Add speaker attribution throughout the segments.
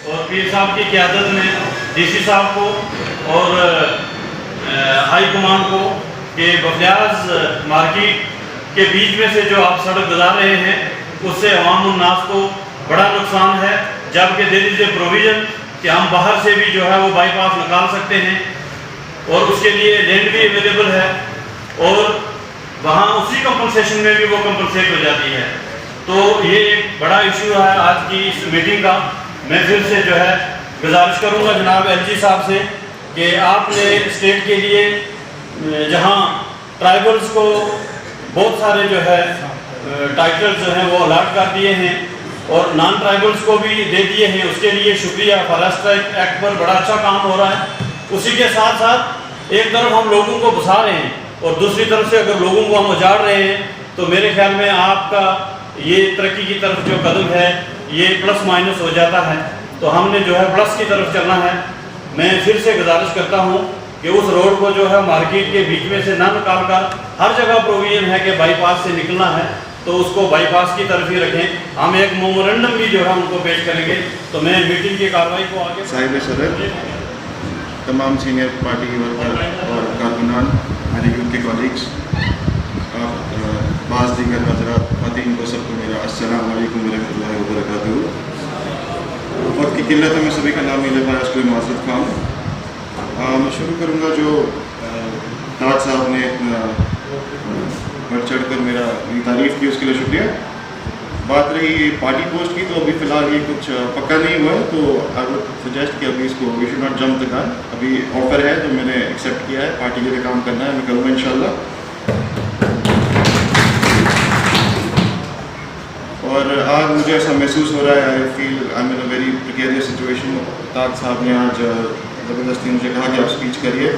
Speaker 1: और पीर साहब की क़यादत में डीसी साहब को और हाई कमान को कि बफ्याज मार्केट के बीच में से जो आप सड़क गुजार रहे हैं उससे अवाम उन्नास को बड़ा नुकसान है, जबकि दे दीजिए प्रोविज़न कि हम बाहर से भी जो है वो बाईपास निकाल सकते हैं और उसके लिए लैंड भी अवेलेबल है और वहाँ उसी कंपनसेशन में भी वो कंपनसेट हो जाती है। तो ये एक बड़ा इशू है आज की इस मीटिंग का। मैं फिर से जो है गुजारिश करूँगा जनाब एलजी साहब से कि आपने स्टेट के लिए जहाँ ट्राइबल्स को बहुत सारे जो है टाइटल्स जो हैं वो अलाट कर दिए हैं और नॉन ट्राइबल्स को भी दे दिए हैं, उसके लिए शुक्रिया। फॉरेस्ट एक्ट पर बड़ा अच्छा काम हो रहा है। उसी के साथ साथ एक तरफ हम लोगों को बसा रहे हैं और दूसरी तरफ से अगर लोगों को हम उजाड़ रहे हैं तो मेरे ख्याल में आपका ये तरक्की की तरफ जो कदम है ये प्लस माइनस हो जाता है। तो हमने जो है प्लस की तरफ चलना है। मैं फिर से गुजारिश करता हूँ कि उस रोड को जो है मार्केट के बीच में से ना निकाल कर हर जगह प्रोविजन है कि बाईपास से निकलना है तो उसको बाईपास की तरफ ही रखें। हम एक मेमोरेंडम भी जो है उनको पेश करेंगे। तो मैं मीटिंग की कार्रवाई को आगे
Speaker 2: साहिब सदर, तमाम सीनियर पार्टी वर्कर और कारकुनान, मेरे यूथ के कॉलीग्स, आप बाज़ दीगर हज़रात ख़वातीन को सबको मेरा अस्सलाम वालेकुम रहमतुल्लाहि व बरकातुहू। वक्त की किल्लत में सभी का नाम मिले पाया उसको माज़रत ख़्वाह। मैं शुरू करूँगा जो ताज साहब ने बढ़ चढ़ कर मेरी तारीफ़ की, उसके लिए शुक्रिया। बात रही पार्टी पोस्ट की तो अभी फ़िलहाल ये कुछ पक्का नहीं हुआ है, तो आई वुड सजेस्ट कि अभी इसको we should not jump the gun. अभी ऑफ़र है तो मैंने एक्सेप्ट किया है, पार्टी के लिए काम करना है, मैं करूँगा इंशाल्लाह। और आज मुझे ऐसा महसूस हो रहा है, I feel I am in a very precarious situation. Taj साहब ने आज ज़बरदस्ती मुझे कहा कि आप स्पीच करिए।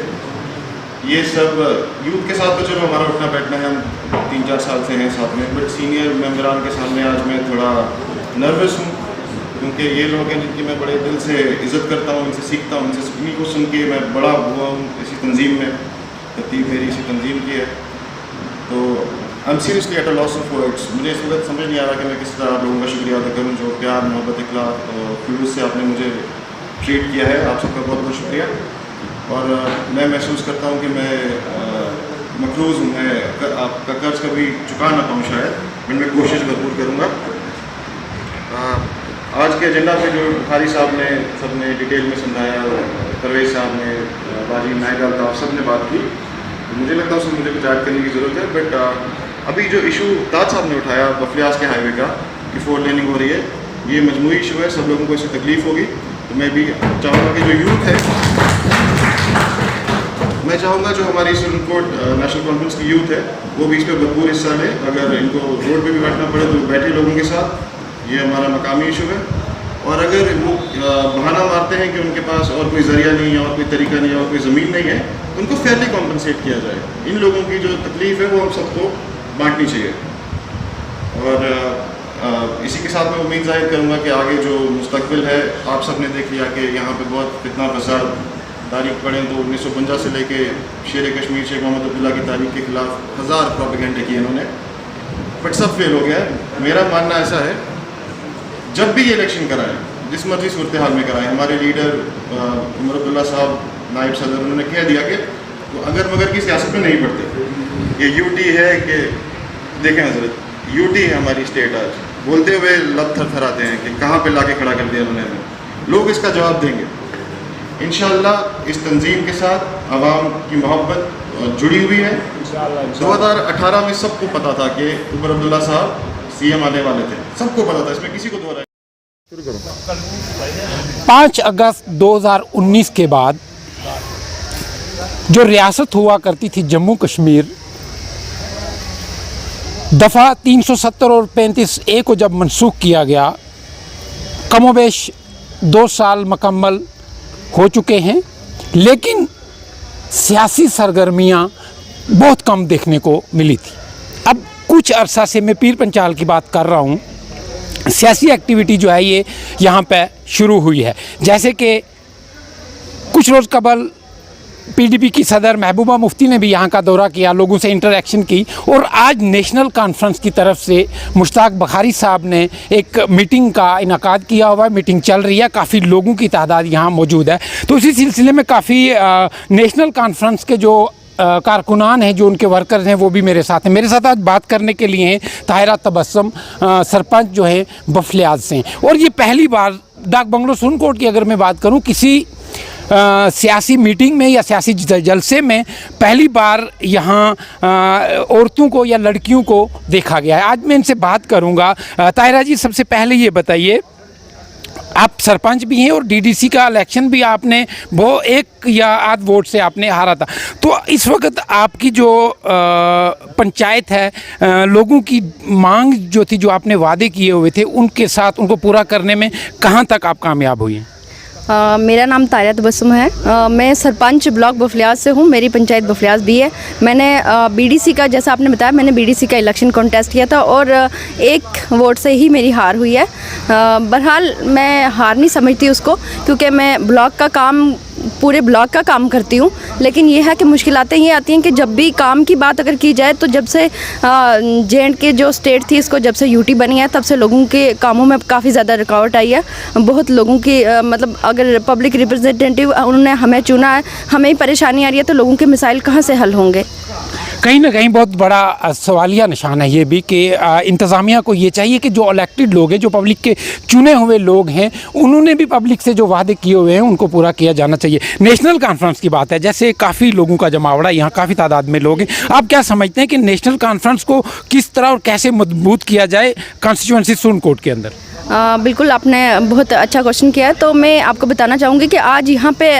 Speaker 2: ये सब यूथ के साथ तो चलो हमारा उठना बैठना है, हम 3-4 साल से हैं साथ में, बट सीनियर मेंबरान के सामने आज मैं थोड़ा नर्वस हूँ क्योंकि ये लोग हैं जिनकी मैं बड़े दिल से इज़्ज़त करता हूँ, इनसे सीखता हूँ, इनसे उन्हीं को सुन के मैं बड़ा हुआ हूँ इसी तंजीम में, तरतीब मेरी इसी तंजीम की है। तो I am seriously at a loss of words. मुझे इस वक्त समझ नहीं आ रहा कि मैं किस तरह आप लोगों का शुक्रिया अदा करूँ जो प्यार मोहब्बत इखलाक खुलूस से आपने मुझे ट्रीट किया है। आप सबका बहुत बहुत शुक्रिया। और मैं महसूस करता हूँ कि मैं मकरूज़ हूँ, मैं आपका कर्ज कभी चुका ना पाऊँ शायद, मैं कोशिश भरपूर करूँगा। आज के एजेंडा पे जो बुखारी साहब ने सब ने डिटेल में समझाया, परवेज़ साहब ने, बाजी नायब अल्ताफ़ सब ने बात की, मुझे लगता है उसमें मुझे कुछ ऐड करने की ज़रूरत है। बट अभी जो इशू ताज साहब ने उठाया बफ्लियाज के हाईवे का कि 4 लेनिंग हो रही है, ये मजमूई इशू है, सब लोगों को इससे तकलीफ़ होगी। तो मैं भी चाहूँगा कि जो यूथ है, मैं चाहूँगा जो हमारी सुप्रीम कोर्ट नेशनल कॉन्फ्रेंस की यूथ है वो भी इस पर भरपूर हिस्सा ले। अगर इनको रोड पे भी बैठना पड़े तो बैठे लोगों के साथ, ये हमारा मकामी इशू है। और अगर वो बहाना मारते हैं कि उनके पास और कोई ज़रिया नहीं है और कोई तरीका नहीं है और कोई ज़मीन नहीं है, उनको फेयरली कॉम्पनसेट किया जाए। इन लोगों की जो तकलीफ़ है वो हम सबको बांटनी चाहिए। और इसी के साथ मैं उम्मीद ज़ाहिर करूँगा कि आगे जो मुस्तकबिल है, आप सब ने देख लिया कि यहाँ पे बहुत फितना फसाद, तारीख पढ़ें तो 1952 से लेके शेर कश्मीर शेख मोहम्मद अब्दुल्ला की तारीख के ख़िलाफ़ 1000 प्रोपेगेंडे किए इन्होंने, बट सब फेल हो गया है। मेरा मानना ऐसा है, जब भी ये इलेक्शन कराएं, जिस मर्जी सूरत हाल में कराएं, हमारे लीडर उमर अब्दुल्ला साहब नायब सदर उन्होंने कह दिया कि तो अगर मगर की सियासत में नहीं पड़ते। ये यूटी है कि देखें हजरत, यूटी है हमारी स्टेट। आज बोलते हुए लब थरथराते हैं कि कहाँ पे लाके खड़ा कर दिया उन्होंने। लोग इसका जवाब देंगे इंशाअल्लाह। इस तंजीम के साथ आवाम की मोहब्बत जुड़ी हुई है। 2018 में सबको पता था कि उमर अब्दुल्ला साहब सीएम आने वाले थे, सबको पता था, इसमें किसी को दो राय।
Speaker 3: 5 अगस्त 2019 के बाद जो रियासत हुआ करती थी जम्मू कश्मीर, दफ़ा 370 और 35A को जब मनसूख किया गया, कमोबेश 2 साल मुकम्मल हो चुके हैं, लेकिन सियासी सरगर्मियाँ बहुत कम देखने को मिली थी। अब कुछ अरसा से मैं पीर पंचाल की बात कर रहा हूँ, सियासी एक्टिविटी जो है ये यहाँ पे शुरू हुई है। जैसे कि कुछ रोज़ कबल पीडीपी की सदर महबूबा मुफ्ती ने भी यहाँ का दौरा किया, लोगों से इंटरेक्शन की, और आज नेशनल कॉन्फ्रेंस की तरफ से मुश्ताक बुखारी साहब ने एक मीटिंग का इनकाद किया हुआ है। मीटिंग चल रही है, काफ़ी लोगों की तादाद यहाँ मौजूद है। तो इसी सिलसिले में काफ़ी नेशनल कॉन्फ्रेंस के जो कारकुनान हैं, जो उनके वर्कर्स हैं, वो भी मेरे साथ हैं। मेरे साथ आज बात करने के लिए हैं ताहिरा तबस्सुम, सरपंच जो है बफलियाज से, और ये पहली बार डाक बंगलो सुनकोट की अगर मैं बात करूँ किसी सियासी मीटिंग में या सियासी जलसे में पहली बार यहाँ औरतों को या लड़कियों को देखा गया है। आज मैं इनसे बात करूँगा। ताहिरा जी, सबसे पहले ये बताइए, आप सरपंच भी हैं और डीडीसी का इलेक्शन भी आपने वो 1 या आध वोट से आपने हारा था, तो इस वक्त आपकी जो पंचायत है, लोगों की मांग जो थी, जो आपने वादे किए हुए थे, उनके साथ उनको पूरा करने में कहाँ तक आप कामयाब हुई हैं?
Speaker 4: मेरा नाम ताहिरा तबस्सुम है। मैं सरपंच ब्लॉक बफलियाज से हूँ। मेरी पंचायत बफलियाज भी है। मैंने बीडीसी का, जैसा आपने बताया, मैंने बीडीसी का इलेक्शन कॉन्टेस्ट किया था और 1 वोट से ही मेरी हार हुई है। बहरहाल मैं हार नहीं समझती उसको, क्योंकि मैं ब्लॉक का काम, पूरे ब्लॉक का काम करती हूँ। लेकिन ये है कि मुश्किलातें ये आती हैं कि जब भी काम की बात अगर की जाए, तो जब से जे.एंड.के जो स्टेट थी, इसको जब से यूटी बनी है, तब से लोगों के कामों में काफ़ी ज़्यादा रुकावट आई है। बहुत लोगों की मतलब अगर पब्लिक रिप्रेजेंटेटिव उन्होंने हमें चुना है, हमें ही परेशानी आ रही है, तो लोगों के मिसाइल कहाँ से हल होंगे?
Speaker 3: कहीं ना कहीं बहुत बड़ा सवालिया निशान है ये भी कि इंतज़ामिया को ये चाहिए कि जो इलेक्टेड लोग हैं, जो पब्लिक के चुने हुए लोग हैं, उन्होंने भी पब्लिक से जो वादे किए हुए हैं उनको पूरा किया जाना चाहिए। नेशनल कॉन्फ्रेंस की बात है, जैसे काफ़ी लोगों का जमावड़ा, यहाँ काफ़ी तादाद में लोग हैं। आप क्या समझते हैं कि नेशनल कॉन्फ्रेंस को किस तरह और कैसे मजबूत किया जाए कॉन्स्टिट्यूंसी सुनकोट के अंदर?
Speaker 4: बिल्कुल, आपने बहुत अच्छा क्वेश्चन किया है। तो मैं आपको बताना चाहूँगी कि आज यहाँ पे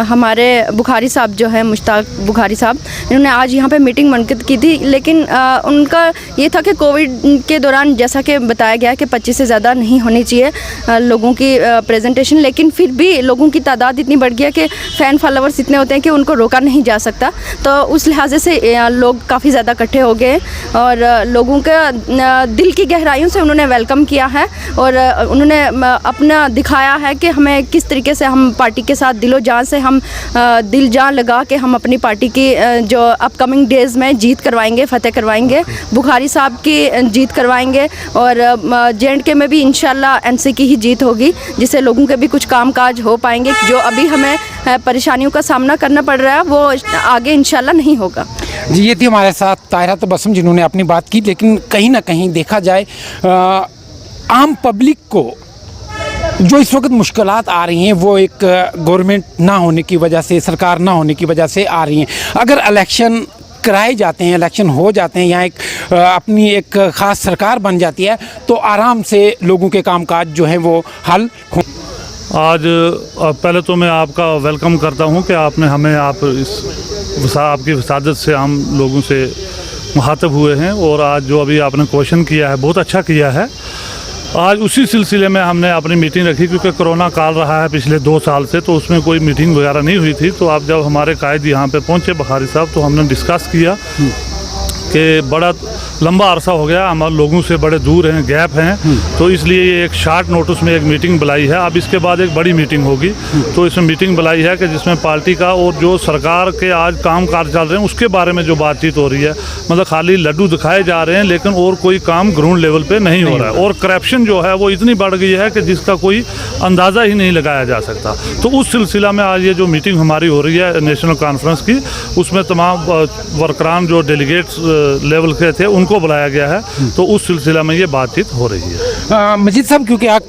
Speaker 4: हमारे बुखारी साहब जो है, मुश्ताक बुखारी साहब, इन्होंने आज यहाँ पे मीटिंग मुनक़िद की थी। लेकिन उनका ये था कि कोविड के दौरान, जैसा कि बताया गया कि 25 से ज़्यादा नहीं होनी चाहिए लोगों की प्रेजेंटेशन, लेकिन फिर भी लोगों की तादाद इतनी बढ़ गया कि फ़ैन फॉलोवर्स इतने होते हैं कि उनको रोका नहीं जा सकता। तो उस लिहाजे से लोग काफ़ी ज़्यादा इकट्ठे हो गए और लोगों का दिल की गहराइयों से उन्होंने वेलकम किया है और उन्होंने अपना दिखाया है कि हमें किस तरीके से हम पार्टी के साथ दिलो जान से, हम दिल जान लगा के हम अपनी पार्टी की जो अपकमिंग डेज़ में जीत करवाएंगे, फतेह करवाएंगे, बुखारी साहब की जीत करवाएंगे और जे.एंड.के में भी इंशाल्लाह एनसी की ही जीत होगी, जिससे लोगों के भी कुछ कामकाज हो पाएंगे। जो अभी हमें परेशानियों का सामना करना पड़ रहा है, वो आगे इंशाल्लाह नहीं होगा।
Speaker 3: जी, ये थी हमारे साथ ताहिरा तबस्सुम, जिन्होंने अपनी बात की। लेकिन कहीं ना कहीं देखा जाए, आम पब्लिक को जो इस वक्त मुश्किलात आ रही हैं, वो एक गवर्नमेंट ना होने की वजह से, सरकार ना होने की वजह से आ रही हैं। अगर इलेक्शन कराए जाते हैं, इलेक्शन हो जाते हैं, यहाँ एक अपनी एक ख़ास सरकार बन जाती है, तो आराम से लोगों के कामकाज जो हैं वो हल हो।
Speaker 5: आज पहले तो मैं आपका वेलकम करता हूँ कि आपने हमें, आपकी वसादत से हम लोगों से मुखातब हुए हैं और आज जो अभी आपने क्वेश्चन किया है, बहुत अच्छा किया है। आज उसी सिलसिले में हमने अपनी मीटिंग रखी, क्योंकि कोरोना काल रहा है पिछले 2 साल से, तो उसमें कोई मीटिंग वगैरह नहीं हुई थी। तो आप जब हमारे कायद यहाँ पे पहुँचे बुखारी साहब, तो हमने डिस्कस किया कि बड़ा लंबा अरसा हो गया, हम लोगों से बड़े दूर हैं, गैप हैं, तो इसलिए ये एक शार्ट नोटिस में एक मीटिंग बुलाई है। अब इसके बाद एक बड़ी मीटिंग होगी, तो इसमें मीटिंग बुलाई है कि जिसमें पार्टी का और जो सरकार के आज काम काज चल रहे हैं उसके बारे में जो बातचीत हो रही है। मतलब खाली लड्डू दिखाए जा रहे हैं, लेकिन और कोई काम ग्राउंड लेवल पे नहीं हो रहा है, और करप्शन जो है वो इतनी बढ़ गई है कि जिसका कोई अंदाज़ा ही नहीं लगाया जा सकता। तो उस सिलसिला में आज ये जो मीटिंग हमारी हो रही है नेशनल कॉन्फ्रेंस की, उसमें तमाम वर्करान जो डेलीगेट्स लेवल के थे उनको बुलाया गया है, तो उस सिलसिला में ये बातचीत हो रही है।
Speaker 3: मजीद साहब, क्योंकि आप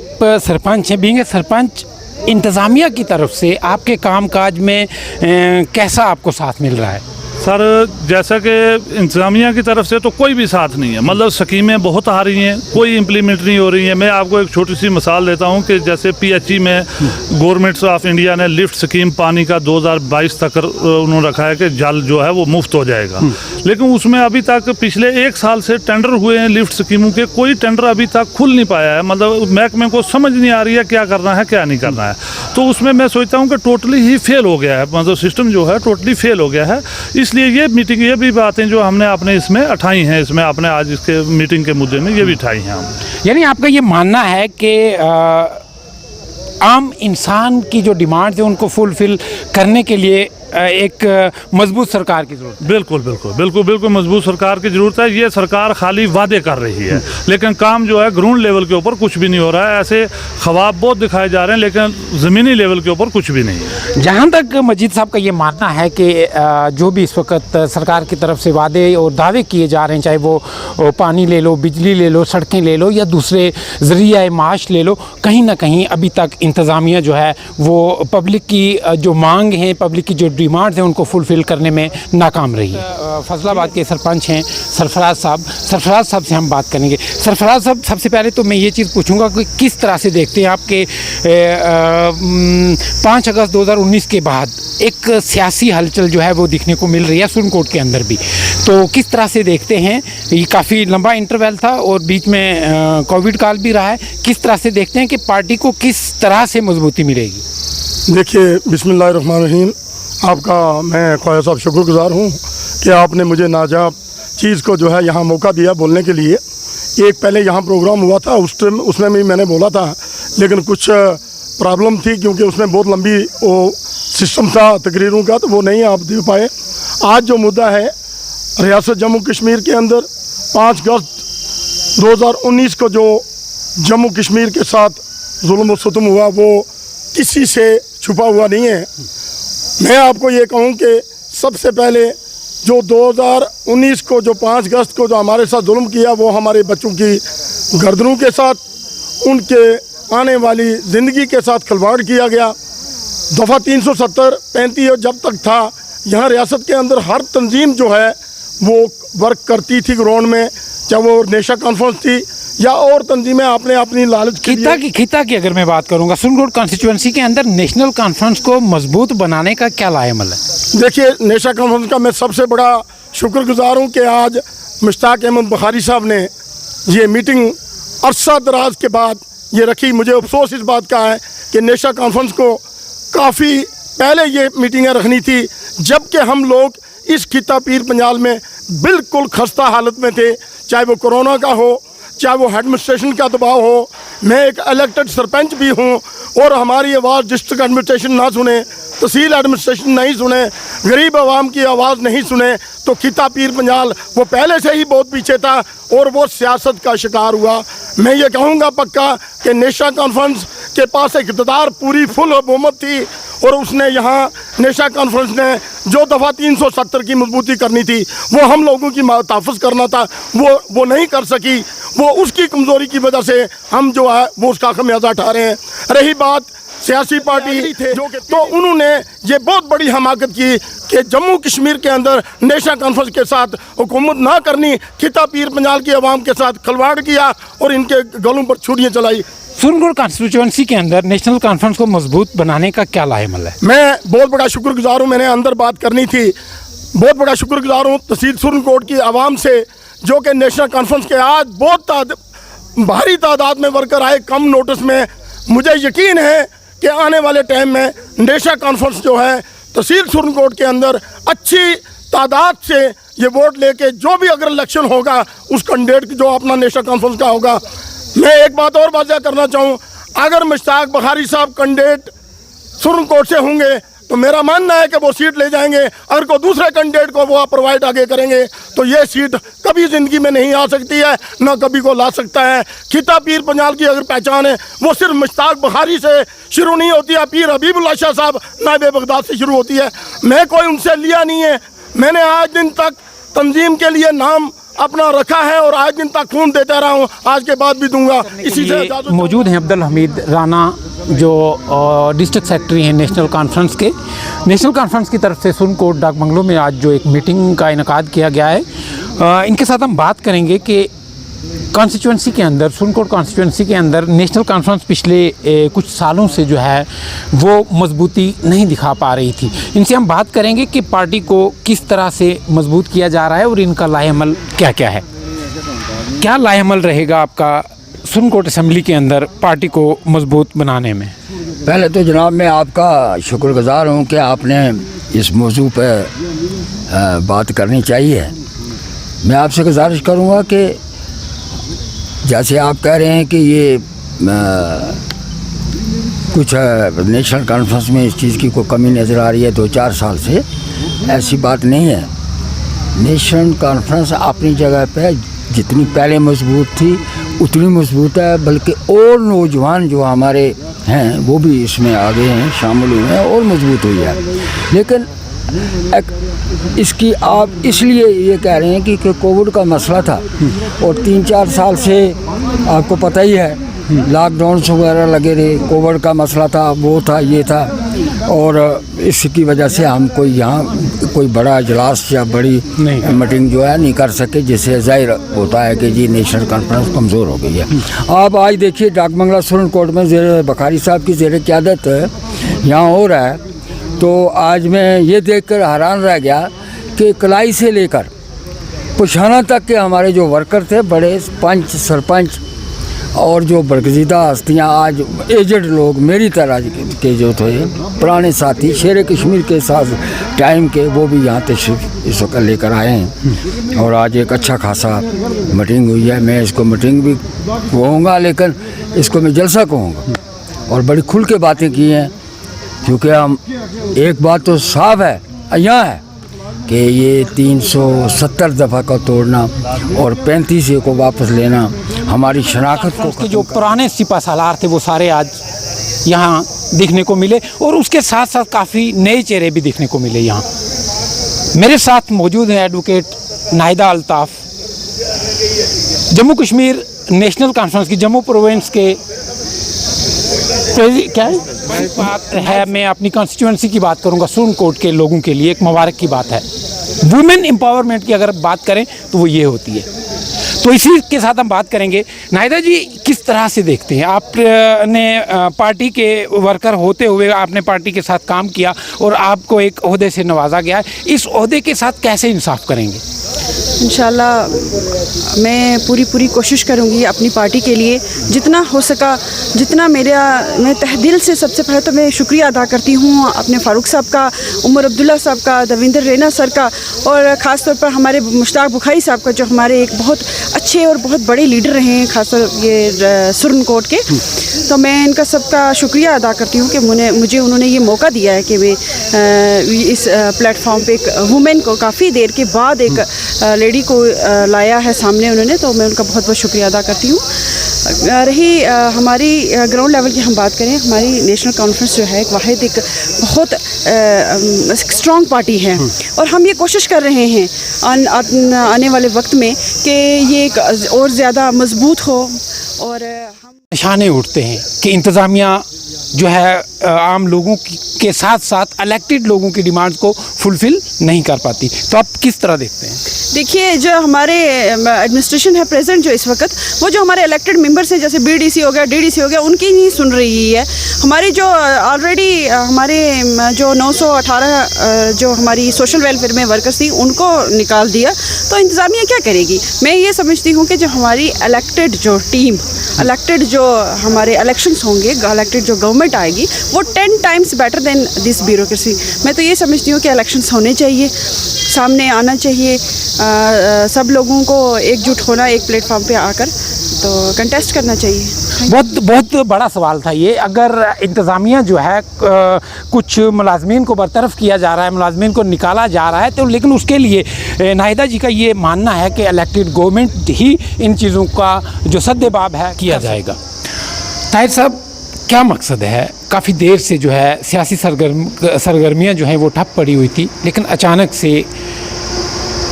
Speaker 3: सरपंच हैं, बीइंग सरपंच, इंतज़ामिया की तरफ से आपके कामकाज में कैसा आपको साथ मिल रहा है?
Speaker 5: सर, जैसा कि इंतज़ामिया की तरफ से तो कोई भी साथ नहीं है। मतलब स्कीमें बहुत आ रही हैं, कोई इम्प्लीमेंट नहीं हो रही हैं। मैं आपको एक छोटी सी मिसाल देता हूं कि जैसे PHE में गवर्नमेंट ऑफ इंडिया ने लिफ्ट स्कीम पानी का 2022 तक उन्होंने रखा है कि जल जो है वो मुफ्त हो जाएगा, लेकिन उसमें अभी तक पिछले 1 साल से टेंडर हुए हैं लिफ्ट स्कीमों के, कोई टेंडर अभी तक खुल नहीं पाया है। मतलब महकमे को समझ नहीं आ रही है क्या करना है क्या नहीं करना है। तो उसमें मैं सोचता हूँ कि टोटली ही फेल हो गया है, मतलब सिस्टम जो है टोटली फेल हो गया है। इसलिए ये मीटिंग, ये भी बातें जो हमने अपने इसमें उठाई हैं, इसमें अपने आज इसके मीटिंग के मुद्दे में ये भी उठाई हैं हम।
Speaker 3: यानी आपका ये मानना है कि आम इंसान की जो डिमांड है उनको फुलफ़िल करने के लिए एक मजबूत सरकार की जरूरत है।
Speaker 5: बिल्कुल बिल्कुल बिल्कुल बिल्कुल मजबूत सरकार की ज़रूरत है। ये सरकार खाली वादे कर रही है, लेकिन काम जो है ग्राउंड लेवल के ऊपर कुछ भी नहीं हो रहा है। ऐसे ख्वाब बहुत दिखाए जा रहे हैं, लेकिन ज़मीनी लेवल के ऊपर कुछ भी नहीं है।
Speaker 3: जहाँ तक मजीद साहब का ये मानना है कि जो भी इस वक्त सरकार की तरफ से वादे और दावे किए जा रहे हैं, चाहे वो पानी ले लो, बिजली ले लो, सड़कें ले लो या दूसरे ज़रिया माश ले लो, कहीं ना कहीं अभी तक इंतज़ामिया जो है वो पब्लिक की जो मांग है, पब्लिक की जो डिमांड्स हैं उनको फुलफ़िल करने में नाकाम रही है। फैसलाबाद के सरपंच हैं सरफराज साहब से हम बात करेंगे। सरफराज साहब, सबसे पहले तो मैं ये चीज़ पूछूंगा कि किस तरह से देखते हैं आपके 5 अगस्त 2019 के बाद एक सियासी हलचल जो है वो दिखने को मिल रही है सुप्रीम कोर्ट के अंदर भी, तो किस तरह से देखते हैं? ये काफ़ी लंबा इंटरवल था और बीच में कोविड काल भी रहा है। किस तरह से देखते हैं कि पार्टी को किस तरह से मजबूती मिलेगी?
Speaker 6: देखिए, बिस्मिल्लाहिर्रहमानिर्रहीम, आपका मैं ख्वाजा साहब शुक्रगुजार हूँ कि आपने मुझे नाजाब चीज़ को जो है यहाँ मौका दिया बोलने के लिए। एक पहले यहाँ प्रोग्राम हुआ था, उस टाइम उसमें भी मैंने बोला था, लेकिन कुछ प्रॉब्लम थी क्योंकि उसमें बहुत लंबी वो सिस्टम था तकरीरों का, तो वो नहीं आप दे पाए। आज जो मुद्दा है रियासत जम्मू कश्मीर के अंदर 5 अगस्त 2019 को जो जम्मू कश्मीर के साथ जुल्म और सितम हुआ वो किसी से छुपा हुआ नहीं है। मैं आपको ये कहूँ कि सबसे पहले जो 2019 को जो 5 अगस्त को जो हमारे साथ जुल्म किया वो हमारे बच्चों की गर्दनों के साथ, उनके आने वाली ज़िंदगी के साथ खिलवाड़ किया गया। दफ़ा 370 35 जब तक था, यहाँ रियासत के अंदर हर तंजीम जो है वो वर्क करती थी ग्राउंड में, चाहे वो नेशा कॉन्फ्रेंस थी या और तंजीमें आपने अपनी लालच
Speaker 3: खिता की अगर मैं बात करूँगा, सुनकोट कॉन्स्टिट्यूंसी के अंदर नेशनल कॉन्फ्रेंस को मजबूत बनाने का क्या लाएमल है?
Speaker 6: देखिए, नेशा कॉन्फ्रेंस का मैं सबसे बड़ा शुक्रगुजार हूँ कि आज मुश्ताक अहमद बुखारी साहब ने ये मीटिंग अरसा दराज के बाद ये रखी। मुझे अफसोस इस बात का है कि नेशा कॉन्फ्रेंस को काफ़ी पहले ये मीटिंगें रखनी थी, जबकि हम लोग इस खिता पीर पंजाल में बिल्कुल खस्ता हालत में थे, चाहे वो कोरोना का हो, चाहे वो एडमिनिस्ट्रेशन का दबाव हो। मैं एक इलेक्टेड सरपंच भी हूँ और हमारी आवाज़ डिस्ट्रिक्ट एडमिनिस्ट्रेशन ना सुने, तहसील एडमिनिस्ट्रेशन नहीं सुने, गरीब आवाम की आवाज़ नहीं सुने, तो खिता पीर पंजाल वो पहले से ही बहुत पीछे था और वो सियासत का शिकार हुआ। मैं ये कहूँगा पक्का कि नेशा कॉन्फ्रेंस के पास इक़्तिदार पूरी फुल हुकूमत थी और उसने यहाँ नेशा कॉन्फ्रेंस ने जो दफ़ा 370 की मजबूती करनी थी, वो हम लोगों की तहफ़्फ़ुज़ करना था, वो नहीं कर सकी। वो उसकी कमज़ोरी की वजह से हम जो है वो उसका खमियाजा उठा रहे हैं। रही बात सियासी पार्टी थे जो कि, तो उन्होंने ये बहुत बड़ी हमाकत की कि जम्मू कश्मीर के अंदर नेशा कॉन्फ्रेंस के साथ हुकूमत ना करनी, खिता पीर पंजाल की आवाम के साथ खिलवाड़ किया और इनके गलों पर छुरियाँ चलाई।
Speaker 3: सुरनकोट कॉन्स्टिट्यूंसी के अंदर नेशनल कॉन्फ्रेंस को मजबूत बनाने का क्या लाएमल है?
Speaker 6: मैं बहुत बड़ा शुक्रगुजार हूँ, मैंने अंदर बात करनी थी, बहुत बड़ा शुक्रगुजार हूँ तहसील सुरनकोट की आवाम से, जो कि नेशनल कॉन्फ्रेंस के आज बहुत भारी तादाद में वर्कर आए कम नोटिस में। मुझे यकीन है कि आने वाले टाइम में नेशा कॉन्फ्रेंस जो है तहसील सुरनकोट के अंदर अच्छी तादाद से ये वोट लेके जो भी अगर इलेक्शन होगा उस कैंडिडेट जो अपना नेशा कॉन्फ्रेंस का होगा। मैं एक बात और वाज़ह करना चाहूँ, अगर मुश्ताक बुखारी साहब कैंडिडेट सुरनकोट से होंगे तो मेरा मानना है कि वो सीट ले जाएंगे। अगर कोई दूसरे कैंडिडेट को वो प्रोवाइड आगे करेंगे तो ये सीट कभी ज़िंदगी में नहीं आ सकती है, ना कभी को ला सकता है। खिता पीर पंजाल की अगर पहचान है वो सिर्फ मुश्ताक बुखारी से शुरू नहीं होती है, पीर हबीबुल्लाह शाह साहब नायब बगदाद से शुरू होती है। मैं कोई उनसे लिया नहीं है, मैंने आज दिन तक तंजीम के लिए नाम अपना रखा है और आज दिन तक खून देता रहा हूँ, आज के बाद भी दूंगा। इसी से
Speaker 3: मौजूद हैं अब्दुल हमीद राना जो डिस्ट्रिक्ट सेक्रेटरी हैं नेशनल कॉन्फ्रेंस के। नेशनल कॉन्फ्रेंस की तरफ से सुरनकोट डाक बंगलों में आज जो एक मीटिंग का इनेकाद किया गया है, इनके साथ हम बात करेंगे कि कॉन्स्टिट्यूंसी के अंदर, सुरनकोट कॉन्स्टिट्यूंसी के अंदर नेशनल कॉन्फ्रेंस पिछले कुछ सालों से जो है वो मजबूती नहीं दिखा पा रही थी। इनसे हम बात करेंगे कि पार्टी को किस तरह से मजबूत किया जा रहा है और इनका लाएअमल क्या क्या है। क्या लाएअमल रहेगा आपका सुरनकोट असम्बली के अंदर पार्टी को मजबूत बनाने में?
Speaker 7: पहले तो जनाब मैं आपका शुक्रगुजार हूँ कि आपने इस मौजू पर बात करनी चाहिए। मैं आपसे गुजारिश करूँगा कि जैसे आप कह रहे हैं कि ये कुछ नेशनल कॉन्फ्रेंस में इस चीज़ की कोई कमी नज़र आ रही है 2-4 साल से, ऐसी बात नहीं है। नेशनल कॉन्फ्रेंस अपनी जगह पे जितनी पहले मजबूत थी उतनी मजबूत है, बल्कि और नौजवान जो हमारे हैं वो भी इसमें आ गए हैं, शामिल हुए हैं और मजबूत हुई है। लेकिन इसकी आप इसलिए ये कह रहे हैं कि कोविड का मसला था और 3-4 साल से आपको पता ही है लॉकडाउन वगैरह लगे रहे, कोविड का मसला था, वो था, ये था, और इसकी वजह से हम कोई यहाँ कोई बड़ा इजलास या बड़ी मीटिंग जो है नहीं कर सके, जिससे जाहिर होता है कि जी नेशनल कॉन्फ्रेंस कमज़ोर हो गई है। आप आज देखिए डाकबंगला सुरन कोर्ट में ज़ेर बुखारी साहब की ज़ेर क़यादत यहाँ हो रहा है, तो आज मैं ये देखकर हैरान रह गया कि कलाई से लेकर पुशाना तक के हमारे जो वर्कर थे, बड़े पंच, सरपंच और जो बरगजीदा हस्तियाँ, आज एजड लोग मेरी तरह के जो थे पुराने साथी शेर कश्मीर के साथ टाइम के, वो भी यहाँ तशरीफ इस वक्त लेकर आए हैं और आज एक अच्छा खासा मीटिंग हुई है। मैं इसको मीटिंग भी कहूँगा, लेकिन इसको मैं जलसा कहूँगा, और बड़ी खुल के बातें की हैं, क्योंकि हम एक बात तो साफ है यहाँ है कि ये 370 दफ़ा का तोड़ना और 35 को वापस लेना हमारी शनाख्त को,
Speaker 3: उसके जो पुराने सिपा सालार थे वो सारे आज यहाँ दिखने को मिले, और उसके साथ साथ काफ़ी नए चेहरे भी दिखने को मिले यहाँ। मेरे साथ मौजूद हैं advocate Nahida Altaf, Jammu Kashmir national conference की जम्मू प्रोविंस के क्या है बात है, मैं अपनी कॉन्स्टिट्यूंसी की बात करूंगा। सुरन कोर्ट के लोगों के लिए एक मुबारक की बात है। वुमेन एम्पावरमेंट की अगर बात करें तो वो ये होती है, तो इसी के साथ हम बात करेंगे। नाहिदा जी, किस तरह से देखते हैं, आपने पार्टी के वर्कर होते हुए आपने पार्टी के साथ काम किया और आपको एक ओहदे से नवाजा गया है, इस ओहदे के साथ कैसे इंसाफ करेंगे?
Speaker 8: इंशाल्लाह मैं पूरी कोशिश करूंगी अपनी पार्टी के लिए, जितना हो सका, जितना मैं तहे दिल से सबसे पहले तो मैं शुक्रिया अदा करती हूँ अपने फ़ारूक साहब का, उमर अब्दुल्ला साहब का, दविंदर रैना सर का, और ख़ास तौर पर हमारे मुश्ताक बुखारी साहब का, जो हमारे एक बहुत अच्छे और बहुत बड़े लीडर रहे हैं, ख़ासतौर ये सुरन कोर्ट के। तो मैं इनका सबका शुक्रिया अदा करती हूँ कि मुझे उन्होंने ये मौका दिया है कि मैं इस प्लेटफॉर्म पे एक वुमेन को काफ़ी देर के बाद एक लेडी को लाया है सामने उन्होंने, तो मैं उनका बहुत बहुत शुक्रिया अदा करती हूँ। रही हमारी ग्राउंड लेवल की हम बात करें, हमारी नेशनल कॉन्फ्रेंस जो है एक वाहिद एक बहुत स्ट्रॉन्ग पार्टी है, और हम ये कोशिश कर रहे हैं आने वाले वक्त में कि ये एक और ज़्यादा मजबूत हो, और हम
Speaker 3: निशाने उठते हैं कि इंतज़ामिया जो है आम लोगों के साथ साथ इलेक्टेड लोगों की डिमांड्स को फुलफ़िल नहीं कर पाती, तो आप किस तरह देखते हैं?
Speaker 8: देखिए, जो हमारे एडमिनिस्ट्रेशन है प्रेजेंट जो इस वक्त, वो जो हमारे इलेक्टेड मेंबर्स हैं, जैसे बीडीसी हो गया, डीडीसी हो गया, उनकी नहीं सुन रही है। हमारी जो ऑलरेडी हमारे जो 918 जो हमारी सोशल वेलफेयर में वर्कर्स थी, उनको निकाल दिया, तो इंतज़ामिया क्या करेगी? मैं ये समझती हूँ कि जो हमारी इलेक्टेड जो टीम, इलेक्टेड जो हमारे इलेक्शंस होंगे, इलेक्टेड जो गवर्नमेंट आएगी, वो 10 times better than this bureaucracy. मैं तो ये समझती हूँ कि इलेक्शंस होने चाहिए, सामने आना चाहिए, सब लोगों को एकजुट होना, एक प्लेटफॉर्म पे आकर तो कंटेस्ट करना चाहिए।
Speaker 3: बहुत बड़ा सवाल था ये। अगर इंतज़ामिया जो है कुछ मुलाजमीन को बरतरफ किया जा रहा है, मुलाजमीन को निकाला जा रहा है, तो लेकिन उसके लिए नाहिदा जी का ये मानना है कि इलेक्टेड गवर्नमेंट ही इन चीज़ों का जो सद्देबाब है किया जाएगा। ताहिर साहब, क्या मकसद है? काफ़ी देर से जो है सियासी सरगर्मियाँ जो हैं वो ठप पड़ी हुई थी, लेकिन अचानक से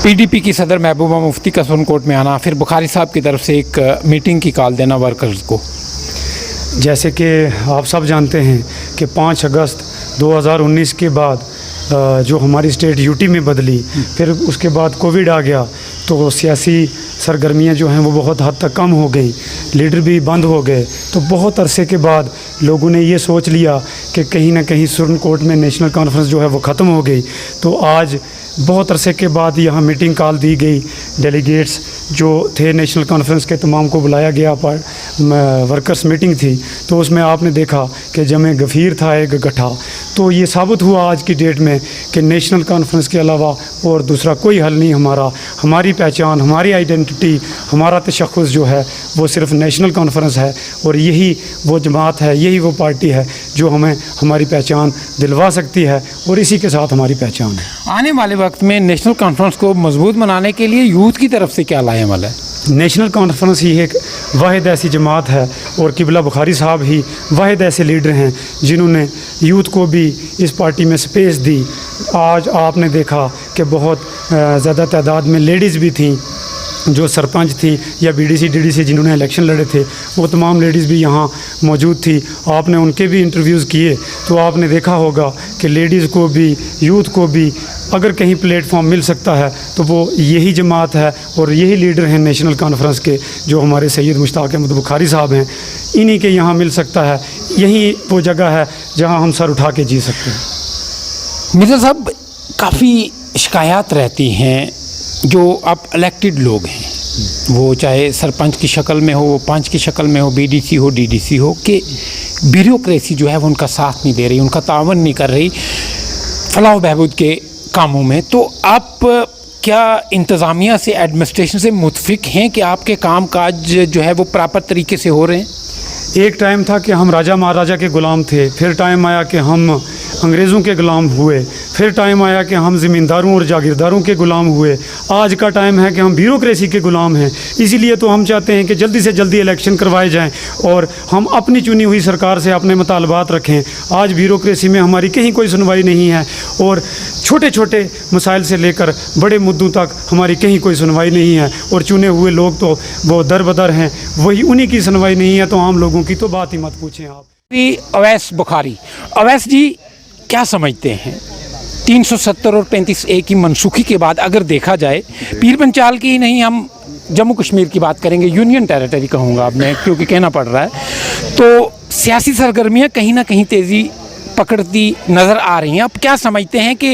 Speaker 3: पीडीपी की सदर महबूबा मुफ्ती का सुरन कोर्ट में आना, फिर बुखारी साहब की तरफ से एक मीटिंग की कॉल देना वर्कर्स को।
Speaker 9: जैसे कि आप सब जानते हैं कि 5 अगस्त 2019 के बाद जो हमारी स्टेट यूटी में बदली, फिर उसके बाद कोविड आ गया, तो सियासी सरगर्मियाँ जो हैं वो बहुत हद तक कम हो गई, लीडर भी बंद हो गए। तो बहुत अरसे के बाद लोगों ने ये सोच लिया कि कहीं ना कहीं सुरन कोर्ट में नेशनल कॉन्फ्रेंस जो है वो ख़त्म हो गई। तो आज बहुत अरसे के बाद यहाँ मीटिंग कॉल दी गई। डेलीगेट्स जो थे नेशनल कॉन्फ्रेंस के तमाम को बुलाया गया, पर वर्कर्स मीटिंग थी, तो उसमें आपने देखा कि जमे गफ़ीर था एक गठा। तो ये साबित हुआ आज की डेट में कि नेशनल कॉन्फ्रेंस के अलावा और दूसरा कोई हल नहीं हमारा। हमारी पहचान, हमारी आइडेंटिटी, हमारा तशख़्ख़ुस जो है वो सिर्फ नेशनल कॉन्फ्रेंस है, और यही वो जमात है, यही वो पार्टी है जो हमें हमारी पहचान दिलवा सकती है, और इसी के साथ हमारी पहचान है।
Speaker 3: आने वाले वक्त में नेशनल कॉन्फ्रेंस को मजबूत बनाने के लिए यूथ की तरफ से क्या लाएमल है?
Speaker 9: नेशनल कॉन्फ्रेंस ही एक वाहिद ऐसी जमात है, और किबला बुखारी साहब ही वाहिद ऐसे लीडर हैं जिन्होंने यूथ को भी इस पार्टी में स्पेस दी। आज आपने देखा कि बहुत ज़्यादा तादाद में लेडीज़ भी थीं जो सरपंच थी या बीडीसी डीडीसी जिन्होंने इलेक्शन लड़े थे, वो तमाम लेडीज़ भी यहाँ मौजूद थी। आपने उनके भी इंटरव्यूज़ किए तो आपने देखा होगा कि लेडीज़ को भी, यूथ को भी अगर कहीं प्लेटफॉर्म मिल सकता है तो वो यही जमात है, और यही लीडर हैं नेशनल कॉन्फ्रेंस के जो हमारे सैयद मुश्ताक अहमद बुखारी साहब हैं। इन्हीं के यहाँ मिल सकता है, यही वो जगह है जहाँ हम सर उठा के जी सकते हैं।
Speaker 3: मिर्ज़ा साहब, काफ़ी शिकायत रहती हैं जो अब इलेक्टेड लोग हैं, वो चाहे सरपंच की शक्ल में हो, पंच की शक्ल में हो, बीडीसी हो, डीडीसी हो, कि ब्यूरोक्रेसी जो है वो उनका साथ नहीं दे रही, उनका तावन नहीं कर रही फलाह बहबूद के कामों में। तो आप क्या इंतज़ामिया से, एडमिनिस्ट्रेशन से मुतफिक हैं कि आपके काम काज जो है वो प्रॉपर तरीके से हो रहे हैं?
Speaker 9: एक टाइम था कि हम राजा महाराजा के ग़ुलाम थे, फिर टाइम आया कि हम अंग्रेज़ों के ग़ुलाम हुए, फिर टाइम आया कि हम ज़मींदारों और जागीरदारों के ग़ुलाम हुए, आज का टाइम है कि हम ब्यूरोक्रेसी के ग़ुलाम हैं। इसीलिए तो हम चाहते हैं कि जल्दी से जल्दी इलेक्शन करवाए जाएं और हम अपनी चुनी हुई सरकार से अपने मुतालबात रखें। आज ब्यूरोक्रेसी में हमारी कहीं कोई सुनवाई नहीं है, और छोटे छोटे मसाइल से लेकर बड़े मुद्दों तक हमारी कहीं कोई सुनवाई नहीं है, और चुने हुए लोग तो वो दर बदर हैं, वही उन्हीं की सुनवाई नहीं है, तो आम लोगों की तो बात ही मत पूछें आप।
Speaker 3: अवैस बुखारी, अवैस जी क्या समझते हैं 370 और 35A की मनसूखी के बाद अगर देखा जाए, पीर पंचाल की ही नहीं, हम जम्मू कश्मीर की बात करेंगे, यूनियन टेरिटरी कहूँगा अब मैं क्योंकि कहना पड़ रहा है, तो सियासी सरगर्मियाँ कहीं ना कहीं तेज़ी पकड़ती नज़र आ रही हैं। अब क्या समझते हैं कि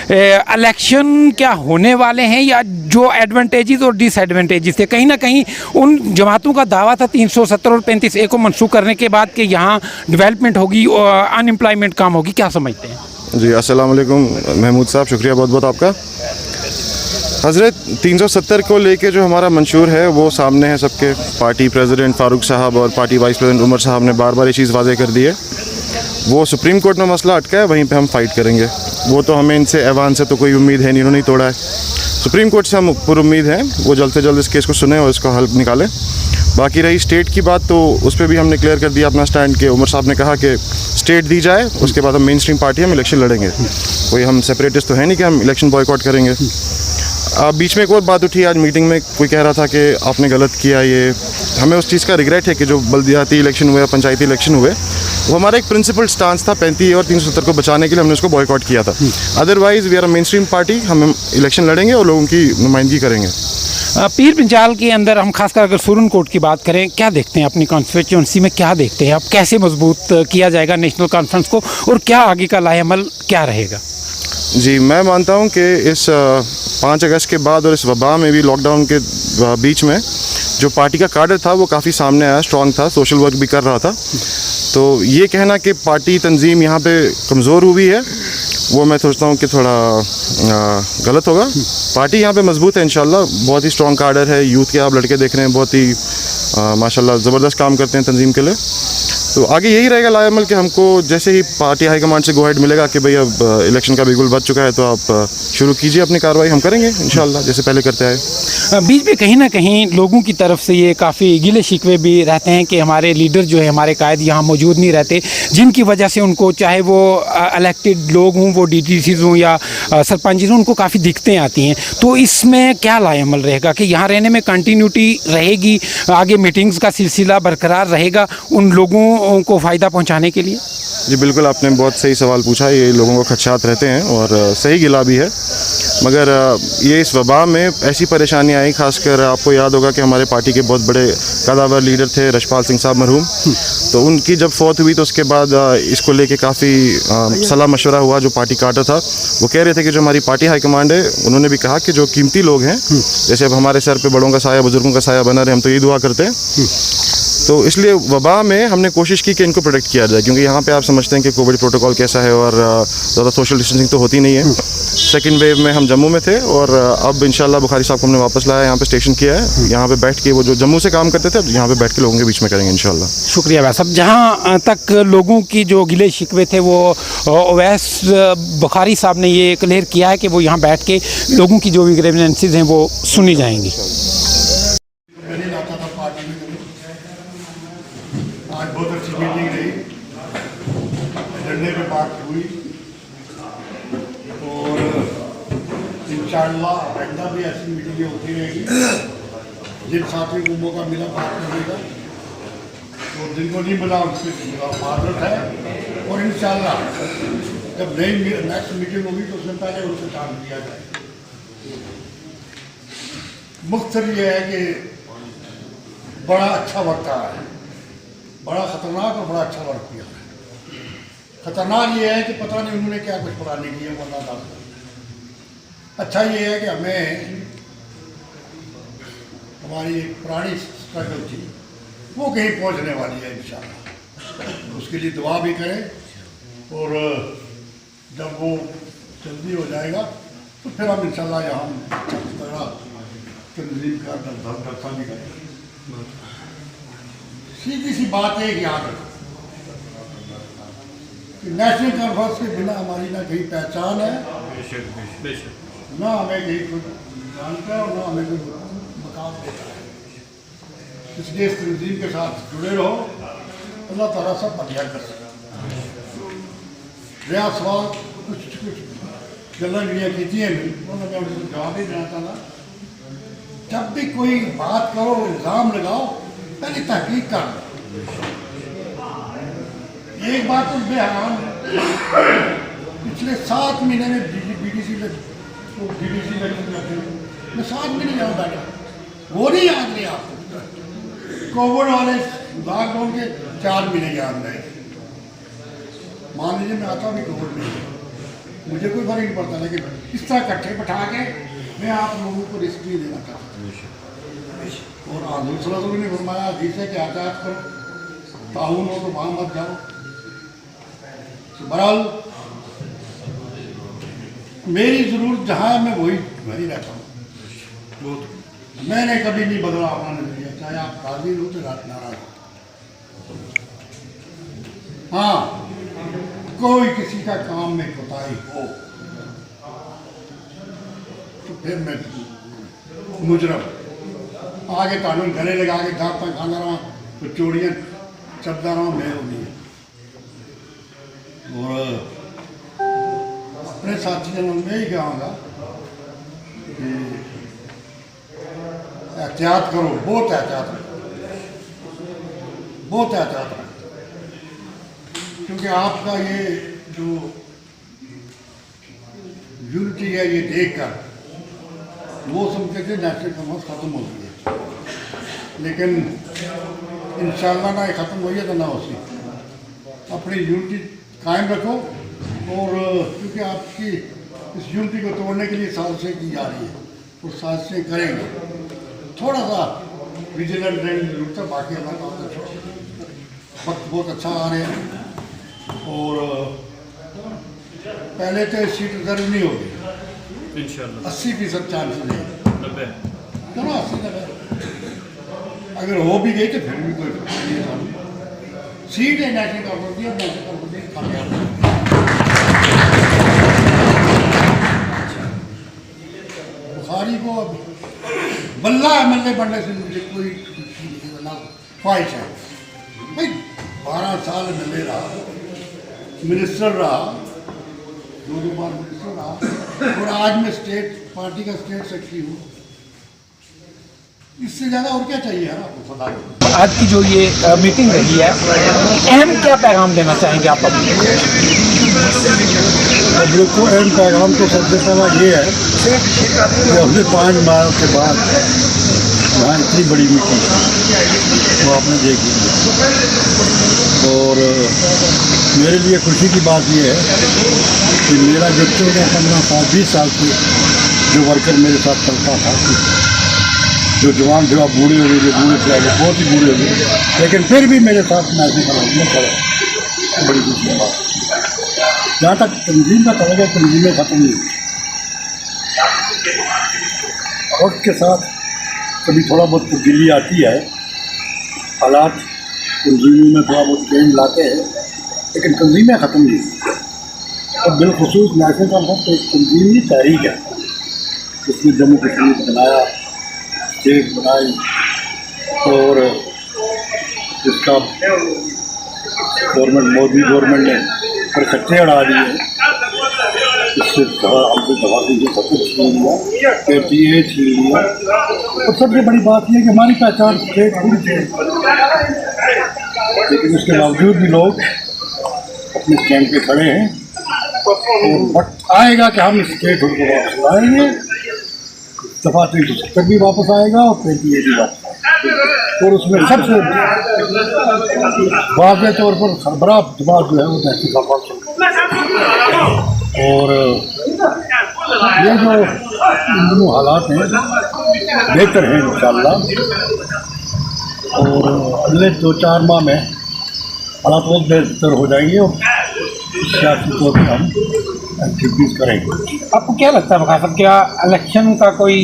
Speaker 3: इलेक्शन क्या होने वाले हैं, या जो एडवांटेजेस और डिसएडवांटेजेस थे, कहीं ना कहीं उन जमातों का दावा था 370 और 35A को मनसूख करने के बाद कि यहाँ डेवलपमेंट होगी और अनएम्प्लॉयमेंट कम होगी, क्या समझते हैं?
Speaker 2: जी, अस्सलाम वालेकुम महमूद साहब, शुक्रिया बहुत बहुत आपका। हज़रत 370 को लेके जो हमारा मंशूर है वो सामने है सबके। पार्टी प्रेसिडेंट फ़ारूक साहब और पार्टी वाइस प्रेसिडेंट उमर साहब ने बार बार ये चीज़ वाज़े कर दी है। वो सुप्रीम कोर्ट में मसला अटका है, वहीं पे हम फाइट करेंगे। वो तो हमें इनसे ऐवान से तो कोई उम्मीद है नहीं, इन्होंने ही तोड़ा है। सुप्रीम कोर्ट से हम पूरी उम्मीद है वो जल्द से जल्द इस केस को सुने और इसको हल निकालें। बाकी रही स्टेट की बात, तो उस पर भी हमने क्लियर कर दिया अपना स्टैंड के। उमर साहब ने कहा कि स्टेट दी जाए, उसके बाद हम मेन स्ट्रीम पार्टी हम इलेक्शन लड़ेंगे। कोई हम सेपरेटिस्ट तो है नहीं कि हम इलेक्शन बॉयकॉट करेंगे। बीच में एक और बात उठी आज मीटिंग में, कोई कह रहा था कि आपने गलत किया। ये हमें उस चीज़ का रिग्रेट है कि जो बल्दियाती इलेक्शन हुए, पंचायती इलेक्शन हुए, वो हमारा एक प्रिंसिपल स्टांस था 35 और 370 को बचाने के लिए हमने उसको बॉयकॉट किया था। Otherwise we are a mainstream party, हम इलेक्शन लड़ेंगे और लोगों की नुमाइंदगी करेंगे।
Speaker 3: पीर पंचाल के अंदर हम खासकर अगर सुरन कोट की बात करें, क्या देखते हैं अपनी कॉन्स्टिट्यूंसी में, क्या देखते हैं आप, कैसे मजबूत किया जाएगा नेशनल कॉन्फ्रेंस को, और क्या आगे का लाएअमल क्या रहेगा?
Speaker 2: जी, मैं मानता हूँ कि इस 5 अगस्त के बाद और इस वबा में भी, लॉकडाउन के बीच में, जो पार्टी का काडर था वो काफ़ी सामने आया, स्ट्रॉन्ग था, सोशल वर्क भी कर रहा था। तो ये कहना कि पार्टी तंजीम यहाँ पे कमज़ोर हुई है, वो मैं सोचता हूँ कि थोड़ा गलत होगा। पार्टी यहाँ पे मजबूत है इंशाल्लाह, बहुत ही स्ट्रॉन्ग काडर है। यूथ के आप लड़के देख रहे हैं, बहुत ही माशाल्लाह ज़बरदस्त काम करते हैं तंजीम के लिए। तो आगे यही रहेगा लाएअमल कि हमको जैसे ही पार्टी हाईकमांड से गो हेड मिलेगा कि भाई अब इलेक्शन का बिल्कुल बच चुका है, तो आप शुरू कीजिए अपनी कार्रवाई, हम करेंगे इंशाल्लाह जैसे पहले करते आए।
Speaker 3: बीच में कहीं ना कहीं लोगों की तरफ से ये काफ़ी गिले शिकवे भी रहते हैं कि हमारे लीडर जो है, हमारे कायद यहाँ मौजूद नहीं रहते, जिनकी वजह से उनको, चाहे वो इलेक्टेड लोग हों, वो डीडीसीज हों या सरपंच हों, उनको काफ़ी दिक्कतें आती हैं। तो इसमें क्या लाएअमल रहेगा कि यहाँ रहने में कंटिन्यूटी रहेगी, आगे मीटिंग्स का सिलसिला बरकरार रहेगा उन लोगों को फ़ायदा पहुँचाने के लिए?
Speaker 2: जी बिल्कुल, आपने बहुत सही सवाल पूछा। ये लोगों को खदशात रहते हैं और सही गिला भी है, मगर ये इस वबा में ऐसी परेशानी आई। खासकर आपको याद होगा कि हमारे पार्टी के बहुत बड़े कदावर लीडर थे रशपाल सिंह साहब मरहूम, तो उनकी जब फौत हुई तो उसके बाद इसको लेके काफ़ी सलाह मशवरा हुआ। जो पार्टी कार्डर था वो कह रहे थे कि जो हमारी पार्टी हाईकमांड है उन्होंने भी कहा कि जो कीमती लोग हैं, जैसे अब हमारे सर पे बड़ों का साया, बुजुर्गों का साया बना रहे, हम तो यही दुआ करते हैं। तो इसलिए वबा में हमने कोशिश की कि इनको प्रोटेक्ट किया जाए, क्योंकि यहाँ पे आप समझते हैं कि कोविड प्रोटोकॉल कैसा है और ज़्यादा सोशल डिस्टेंसिंग तो होती नहीं है। सेकंड वेव में हम जम्मू में थे और अब इंशाल्लाह बुखारी साहब को हमने वापस लाया, यहाँ पे स्टेशन किया है। यहाँ पे बैठ के वो जो जम्मू से काम करते थे यहाँ पे बैठ के लोगों के बीच में करेंगे इंशाल्लाह।
Speaker 3: शुक्रिया भाई साहब। जहाँ तक लोगों की जो गिले शिकवे थे वो ओवैस बुखारी साहब ने ये क्लियर किया है कि वो यहाँ बैठ के लोगों की जो भी ग्रीवेंसेस हैं वो सुनी जाएंगी।
Speaker 6: आज बहुत अच्छी मीटिंग रही, एजेंडे पे बात हुई और इंशाअल्लाह आइंदा भी ऐसी मीटिंगें होती रहेगी। जिन साथी को मौका मिला बात करने का, तो जिनको नहीं मिला उनसे माजरत है। और इंशाअल्लाह जब नई नेक्स्ट मीटिंग होगी तो उससे पहले उनसे काम किया जाए। मुख्तर ये है कि बड़ा अच्छा वक्त आ रहा है, बड़ा ख़तरनाक और बड़ा अच्छा वर्क किया है। ख़तरनाक ये है कि पता नहीं उन्होंने क्या कुछ पता नहीं किया, वरना दादा। अच्छा ये है कि हमें हमारी एक पुरानी स्ट्रगल थी वो कहीं पहुंचने वाली है इंशाअल्लाह। उसके लिए दुआ भी करें और जब वो जल्दी हो जाएगा तो फिर हम इंशाअल्लाह यहाँ तगड़ा तंजीम का दरसा भी करेंगे। सीधी सी बात है कि याद रखो कि नेशनल कॉन्फ्रेंस के बिना हमारी ना कहीं पहचान है, ना हमें कहीं कुछ जानता है और ना हमें कोई मकाम देता है। इसलिए इस तंजीम के साथ जुड़े रहो, अल्लाह ताला सब बढ़िया कर सकेगा। नया सवाल कुछ गल्लां जड़ियाँ की हैं, उन्होंने मैं उनको जवाब ही देना चाहता। जब भी कोई बात करो, इल्ज़ाम लगाओ, पहले तहकीक कर लो। एक बात तो मैं हैरान, पिछले 7 महीने में बीडीसी मैं 7 महीने यहाँ बैठा, वो नहीं याद नहीं आपको। कोविड वाले लॉकडाउन के 4 महीने याद रहे। मान लीजिए मैं आता भी कोविड में, मुझे कोई फर्क नहीं पड़ता, लेकिन इस तरह इकट्ठे बैठा के मैं आप लोगों को रिस्क नहीं देना चाहता। और आज़म सल्लल्लाहु ने फरमाया हदीस है कि आज़ाद करो, ताउन हो तो वहाँ मत जाओ। तो बहरहाल मेरी ज़रूरत जहाँ है मैं वही रहता हूँ। मैंने कभी नहीं बदला अपना नजरिया, चाहे आप राजी हो तो नाराज हो। हाँ, कोई किसी का काम में कोताही हो तो फिर मैं मुजरम आगे कानून गले लगा के दांता खाना रहा तो चोरियाँ चलता रहा, मैं होनी है। और अपने साथियों में ही कहूँगा कि एहतियात करो, बहुत एहतियात रखो, बहुत एहतियात रखो, क्योंकि आपका ये जो यूनिटी है ये देखकर वो समझते थे नेशनल कॉन्फ्रेंस ख़त्म हो गई है, लेकिन इंशाअल्लाह ना ये ख़त्म हुई है तो ना होती। अपनी यूनिटी कायम रखो और क्योंकि आपकी इस यूनिटी को तोड़ने के लिए साजिशें की जा रही है और साजिशें करेंगे। थोड़ा सा विजिलेंट रहने की जरूरत है, बाकी अल्लाह का अच्छा वक्त बहुत अच्छा आ रहे हैं। और पहले तो सीट रिजर्व नहीं होगी इंशाअल्लाह, 80% चांस नहीं, 90 चलो 80 अगर हो भी गई तो फिर भी कोई सीट है नेशनल कॉन्फ्रेंस बुखारी को बल्ला MLA बनने से मुझे कोई ख्वाहिश है भाई। 12 साल MLA रहा, मिनिस्टर रहा, 2 बार मिनिस्टर रहा और आज मैं स्टेट पार्टी का स्टेट सेक्रेटरी हूँ। इससे ज़्यादा और क्या चाहिए है आपको पता है।
Speaker 3: आज की जो ये मीटिंग रही है, अहम क्या पैगाम देना चाहेंगे आप पब्लिक
Speaker 6: को? अहम पैगाम तो सबसे पहला ये है कि अगले 5 माह के बाद
Speaker 10: यहाँ इतनी बड़ी मीटिंग तो आपने देख लिया। और मेरे लिए खुशी की बात यह है कि मेरा जो 14-15 साल 20 साल से जो वर्कर मेरे साथ चलता था, जो जवान थे, बूढ़े हो गए, जो बूढ़े थे आगे बहुत ही बूढ़े हो गए, लेकिन फिर भी मेरे साथ मैसे में खड़ा, बड़ी खुशी की बात। जहाँ तक तंजीम का तरीका, तंजीमें ख़त्म नहीं हुई। वक्त के साथ कभी थोड़ा बहुत तब्दीली आती है, हालात तंजीमों में थोड़ा बहुत चेंज लाते हैं, लेकिन तंजीमें ख़त्म नहीं हुई। और बिलखसूस नेशनल कॉन्फ्रेंस एक तंजीमी तहरीक है, जिसने जम्मू कश्मीर बनाया, स्टेट बनाई, और इसका गवर्नमेंट, मोदी गवर्नमेंट ने पर खर्चे उड़ा दिए। इससे हमसे दवा की सब कुछ छीन लिया, पेटीए छीन लिया। और सबसे बड़ी बात यह है कि हमारी पहचान स्टेट पूरी थी, लेकिन उसके बावजूद भी लोग अपने स्टैंड पे खड़े हैं। और वक्त आएगा कि हम स्टेट उनको वापस लाएंगे, दफा 370 भी वापस आएगा और पेटीए भी वापस आएगा। और उसमें सबसे वाज़ेह तौर पर सरबराह जमात जो है वो तहसील और ये जो इन दोनों हालात हैं बेहतर हैं इंशाअल्लाह। और अगले 2-4 माह में हालात बहुत बेहतर हो जाएंगे और सियासी तौर पर हम एक्टिविटीज़ करेंगे।
Speaker 3: आपको क्या लगता है बखा साहब, क्या इलेक्शन का कोई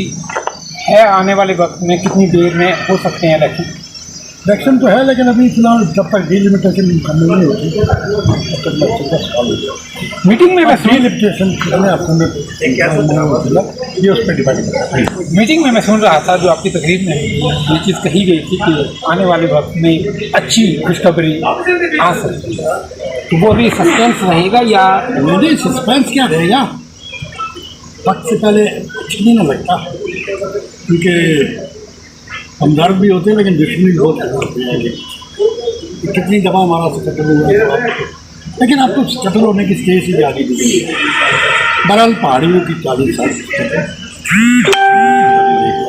Speaker 3: है आने वाले वक्त में, कितनी देर में हो सकते हैं इलेक्शन?
Speaker 10: इलेक्शन तो है, लेकिन अभी फिलहाल जब तक डिलिमिटेशन मुकम्मल नहीं होती तब तक मैं
Speaker 3: मीटिंग में
Speaker 10: डिलिमिटेशन कितने हफ्तों में ये उस पर डिपेंड करता है।
Speaker 3: मीटिंग में मैं सुन रहा था, जो आपकी तकरीर में ये चीज़ कही गई थी कि आने वाले वक्त में अच्छी खुशखबरी आ सकती है, तो वो अभी सस्पेंस रहेगा या
Speaker 10: नहीं? सस्पेंस क्या रहेगा, वक्त से पहले अच्छा नहीं ना लगता, क्योंकि हमदर्द भी होते हैं लेकिन दुश्मनी बहुत है। कितनी दफ़ा हमारा से कत्ल हुआ, लेकिन अब तो कत्ल होने की स्टेज से आगे निकली है। बहरहाल पहाड़ियों की 40 साल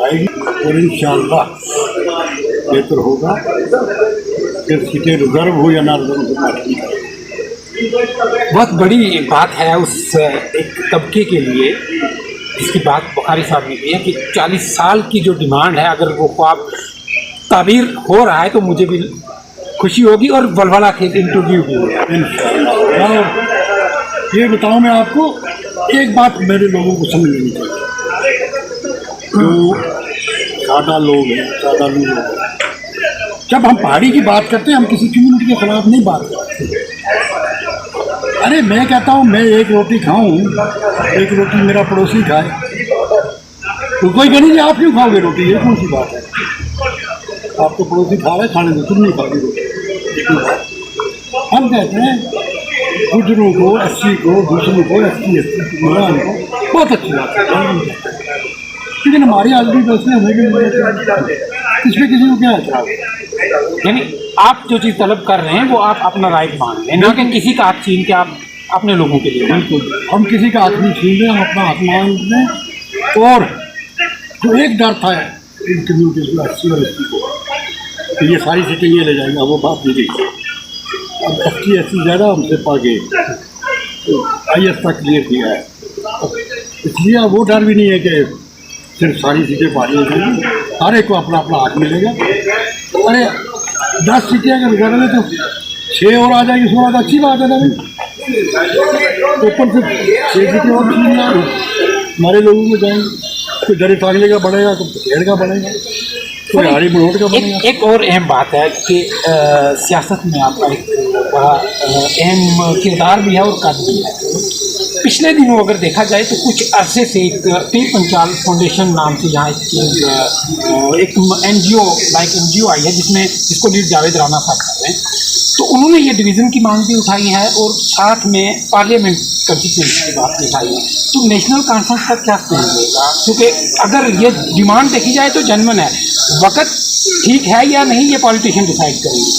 Speaker 10: आएगी और इंशाअल्लाह बेहतर होगा। फिर सीटें रिजर्व हो या ना रिजर्व हो,
Speaker 3: बहुत बड़ी बात है उस एक तबके के लिए, इसकी बात बुखारी साहब ने की है कि 40 साल की जो डिमांड है, अगर वो ख्वाब ताबीर हो रहा है तो मुझे भी खुशी होगी और वलवला खेत इंटरव्यू भी होगा
Speaker 10: इंशाअल्लाह। ये बताऊँ मैं आपको, एक बात मेरे लोगों को समझ लेनी चाहिए, जो सादा लोग हैं, सादा लोग हैं, जब हम पहाड़ी की बात करते हैं हम किसी कम्युनिटी के खिलाफ नहीं बात करते। अरे मैं कहता हूँ मैं एक रोटी खाऊं, एक रोटी मेरा पड़ोसी खाए, तो कोई कहे नहीं आप क्यों खाओगे रोटी, ये कौन सी बात है? आपको पड़ोसी खा रहे, खाने दो, तुम नहीं खाओगे रोटी। हम कहते हैं गुजरों को, एससी को, दूसरों को, ST मुलायम को, बहुत अच्छी बात है, लेकिन हमारी आदमी वैसे हमें भी इसमें किसी को क्या एतराज़?
Speaker 3: यानी आप जो चीज़ तलब कर रहे हैं वो आप अपना राइट मान रहे हैं, ना कि किसी का हाथ छीन के आप अपने लोगों के लिए।
Speaker 10: बिल्कुल, हम किसी का हाथ नहीं छीन रहे, हम अपना हाथ मान रहे। और जो एक डर था इन कम्युनिटीज़ को, SC और ST को, तो ये सारी सीटें ये ले जाएंगे, वो बात नहीं गई। अब ST ज़्यादा हमसे पा गए, तो IS तक क्लियर किया है, इसलिए अब वो डर भी नहीं है कि सिर्फ सारी सीटें पारी हो जाएंगी, हर एक को अपना अपना हक मिलेगा। अरे 10 सीटें अगर निकाल लें तो 6 और आ जाएगी, 16 अच्छी बात है ना भाई। ऊपर से 6 सीटें और हमारे लोगों में जाएंगे, कोई दरे टांगले का बढ़ेगा, कोई पेड़ का बढ़ेगा, कोई हाड़ी मरोड़ का बढ़ेगा।
Speaker 3: एक और अहम बात है कि सियासत में आपका एक बड़ा अहम किरदार भी है और कद भी है। पिछले दिनों अगर देखा जाए तो कुछ अरसे से एक पीर पंचाल फाउंडेशन नाम से यहाँ एक NGO आई है, जिसको लीड जावेद राना साहब कर रहे हैं। तो उन्होंने ये डिवीज़न की मांग भी उठाई है और साथ में पार्लियामेंट कंस्टिट्यूंसी की बात उठाई है। तो नेशनल कॉन्फ्रेंस का क्या स्टैंड रहेगा? क्योंकि अगर ये डिमांड देखी जाए तो जनमन है, वक्त ठीक है या नहीं ये पॉलिटिशियन डिसाइड करेंगे।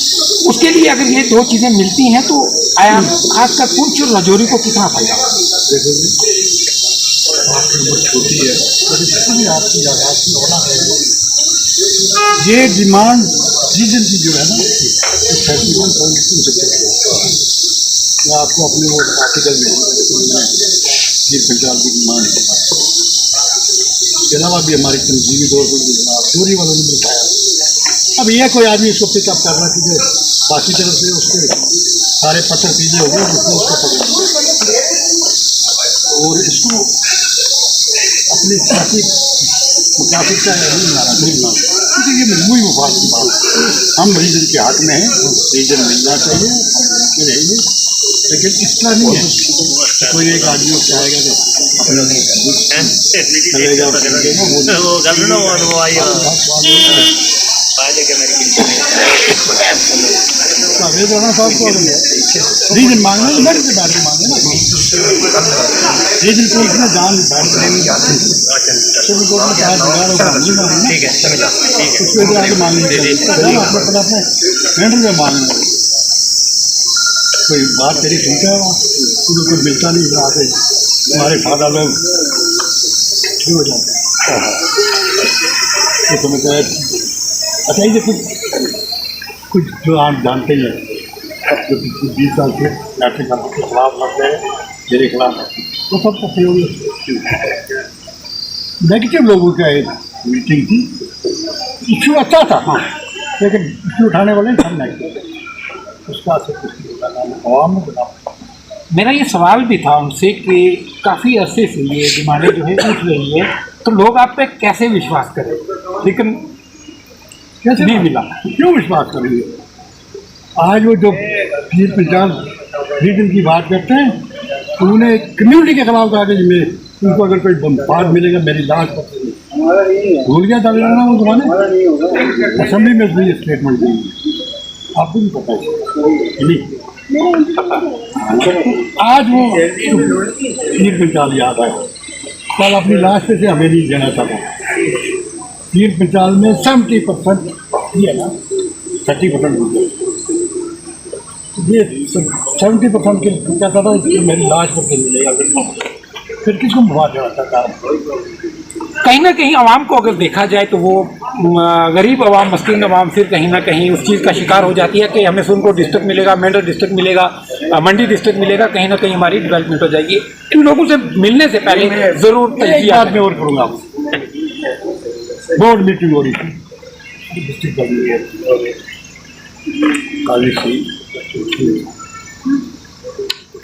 Speaker 3: उसके लिए अगर ये दो चीज़ें मिलती हैं तो आया खासकर पुंछ और राजौरी को कितना फायदा होगा?
Speaker 10: छोटी है, आपकी आज़ाद की होना है, ये डिमांड रीजन की जो है ना, फेस्टिवल मैं आपको अपने वो आर्टिकल में ये पंजाब की डिमांड है। इसके अलावा भी हमारी तंजीमी तौर पर चोरी वालों ने भी उठाया। अब यह कोई आदमी इसको पिकअप कर रहा है कि बाकी तरफ से उसके सारे पत्थर पीछे हो गए, उसको पकड़ और इसको अपनी सियासी मुकाफिक का नहीं बनाना क्योंकि ये मजमूई मफाद की बात है। हम रीजन के हक में हैं, रीजन मिलना चाहिए रहेंगे, लेकिन इस तरह नहीं है कोई एक आदमी चाहेगा कि अपना चलेगा रीजन मांगना तो मेरे से बात मांगे ना, रीजन को इतना जान बैठ कोई बात तेरी ठीक है, तुझे कोई मिलता नहीं आते हमारे फादा लोग ठीक हो जाते तो तुम्हें कहे अच्छा ये कुछ जो आप जानते ही हैं जो 20 साल से नेशनल गवर्नमेंट के खिलाफ लड़ते हैं, मेरे खिलाफ तो सब सहयोगी नेगेटिव लोगों का एक मीटिंग थी। इशू अच्छा था हाँ, लेकिन इशू उठाने वाले सब नेगेटिव, उसका असर कुछ नहीं होगा आवाम में बना।
Speaker 3: मेरा ये सवाल भी था उनसे कि काफ़ी अरसे से ये डिमांडें जो है उठ रही है, तो लोग आप पे कैसे विश्वास करें, लेकिन
Speaker 10: कैसे नहीं मिला, क्यों विश्वास करेंगे? आज वो जो पीर पंजाब रीजन की बात करते हैं, उन्होंने कम्युनिटी के खिलाफ कहा कि मैं उनको अगर कोई बम्बाद मिलेगा मेरी लाश पर भूल गया था ना वो जमाने असेंबली में भी स्टेटमेंट दी, आपको भी पता है नहीं। आज वो पीर पंचाल याद आया, कल अपनी लाश पे से हमें नहीं देना चाहता। पीर पंचाल में 70% ये ना 30% ये 70% के कहता था कि मेरी लाश पर मिलेगा, फिर किसको मुआवजा देना चाहता है?
Speaker 3: कहीं ना कहीं आवाम को अगर देखा जाए तो वो गरीब आवाम, मस्कीन आवाम फिर कहीं ना कहीं उस चीज़ का शिकार हो जाती है कि हमें सुनको डिस्ट्रिक्ट मिलेगा, मेंढर डिस्ट्रिक्ट मिलेगा, मंडी डिस्ट्रिक्ट मिलेगा, कहीं ना कहीं हमारी डेवलपमेंट हो जाएगी। इन लोगों से मिलने से पहले ज़रूर
Speaker 10: बात में और करूँगा, बोर्ड मीटिंग हो रही थी डिस्ट्रिक्ट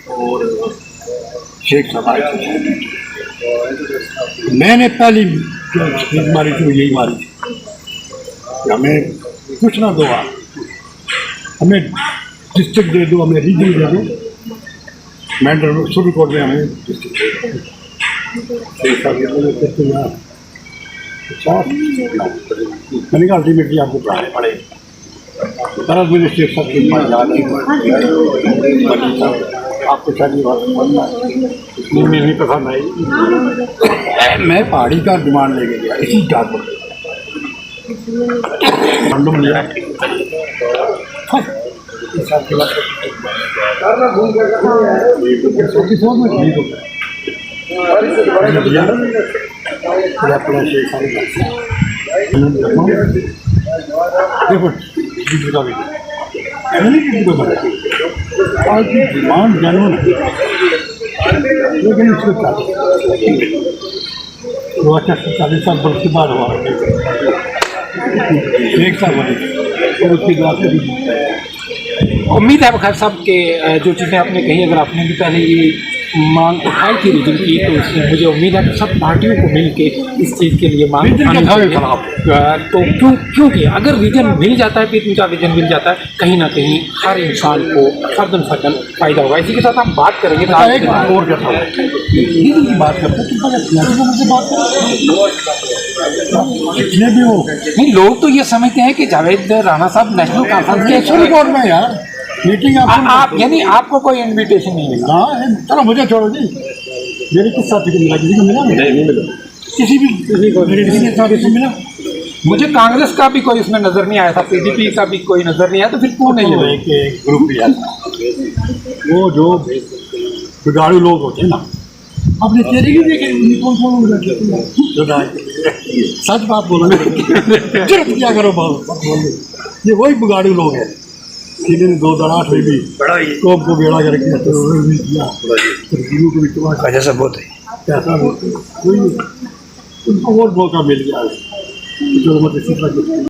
Speaker 10: और शेख साहब आए थे। मैंने पहली स्पीच मारी थी यही मारी थी, हमें कुछ ना दो, हमें डिस्ट्रिक्ट दे दो, हमें रीजन दे दो, मेंढर सुप्रीम कोर्ट में हमें डिस्ट्रिक्ट मैंने कहा अल्टीमेटली आपको पढ़ाने पड़ेगा। दरअसल मुझे शेख साहब की बात याद नहीं, आपको शायद इसलिए नहीं पसंद आई। मैं पहाड़ी का डिमांड लेके गया इसी डाक पर मालूम लिया देखो आज की डिमांड जानूँ लेकिन उसको 40 साल बरस के बाद हुआ एक साल बने और उसके बाद
Speaker 3: उम्मीद है बखैर साहब के जो चीज़ें आपने कही, अगर आपने भी पहले ये मांग उठाई थी रीजन की, तो इसमें मुझे उम्मीद है कि सब पार्टियों को मिल के इस चीज़ के लिए मांग उठानी चाहिए। तो क्योंकि अगर रीजन मिल जाता है, पीर पंजाल रीजन मिल जाता है, कहीं ना कहीं हर इंसान को फर्दन फ़ायदा होगा। इसी के साथ हम बात करेंगे
Speaker 10: एक बात और करता हूँ, बात करते जितने भी हो
Speaker 3: नहीं, लोग तो ये समझते हैं कि जावेद राणा साहब नेशनल कॉन्फ्रेंस के
Speaker 10: सुप्रीम कोर्ट में यार मीटिंग
Speaker 3: आप यानी आपको कोई इन्विटेशन नहीं मिला?
Speaker 10: हाँ चलो मुझे छोड़ो जी, मेरे किस साथी को मिला, किसी को मिला नहीं मिला, किसी को मेरे किसी साथी से मिला।
Speaker 3: मुझे कांग्रेस का भी कोई इसमें नज़र नहीं आया था, PDP का भी कोई नज़र नहीं आया, तो फिर क्यों नहीं है?
Speaker 10: एक ग्रुप भी है वो जो बिगाड़ू लोग होते हैं ना, आपने तेरे भी देखे कौन सच बात बोलो जरूरत क्या करो बोल ये वही बुगाड़ू लोग हैं जिन्होंने 2008 में भी कोप को बेड़ा करके तरकीबों को भी तुम्हारा
Speaker 7: जैसा बहुत है
Speaker 10: पैसा कोई उनको और मौका मिल गया है जो मतलब इसी तरह